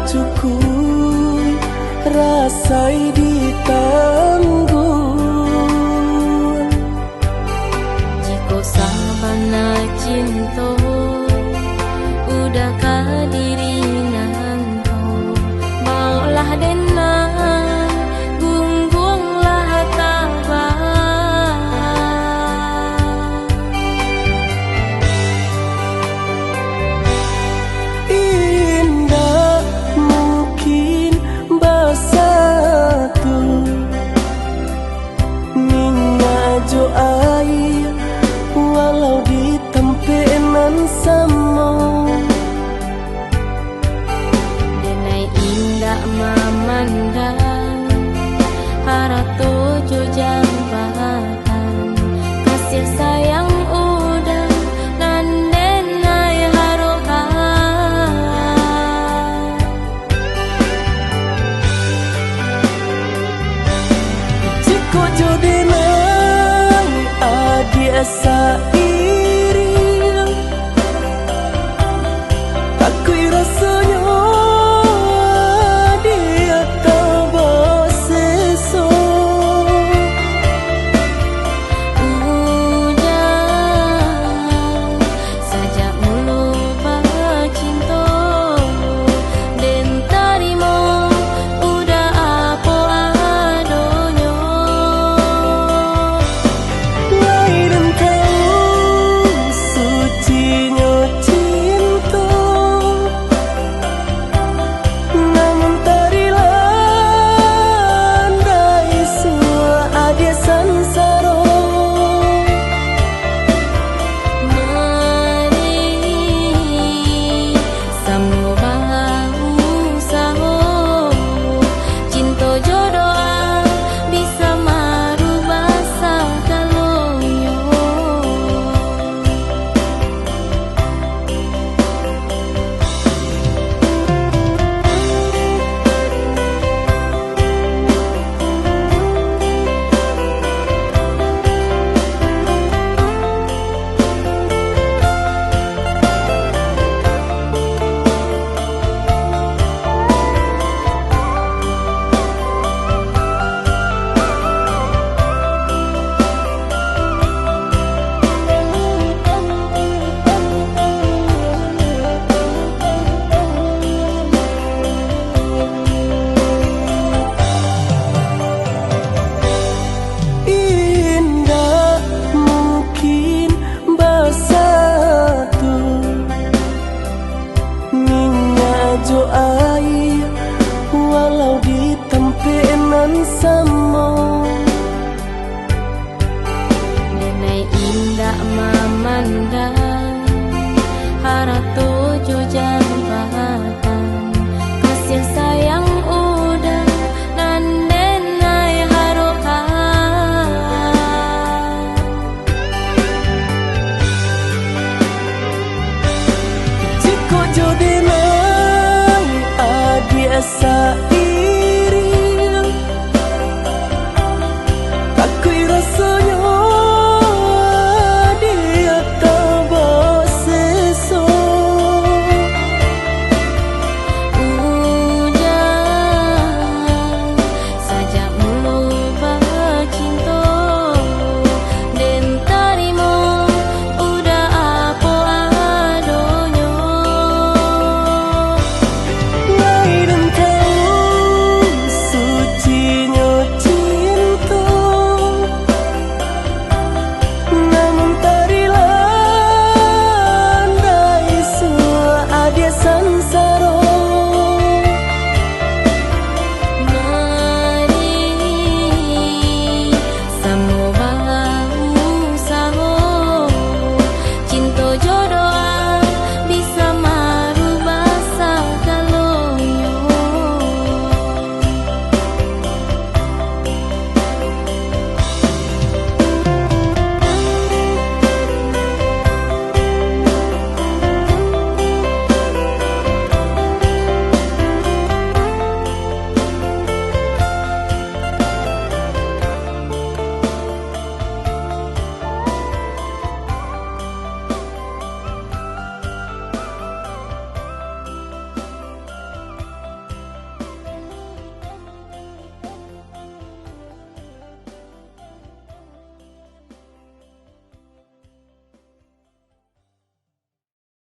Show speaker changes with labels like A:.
A: cukup rasai ditanggung.
B: Jika sabana cinta udah kadiri nanto, maulah denang gunggunglah tabah.
A: Indah mungkin basatu mingajo air walau ditempenan sama.
B: Denai indah memandang harato jujang bahkan kasih sayang udah nan denai harokan.
A: Jiko jodenai adi asa iri, takui rasanya dia tabah seso.
B: Ujang saja mulu cinta den tarimo udah apa adonyo.
A: Lain kau sucinya cinta, namun tarilah andai sua adia sansaro.
B: Mari samu bahu saho cinta jodoh bisa marubah sagalonyo.
A: Indah mungkin basatu mingajo air walau ditempenan sama.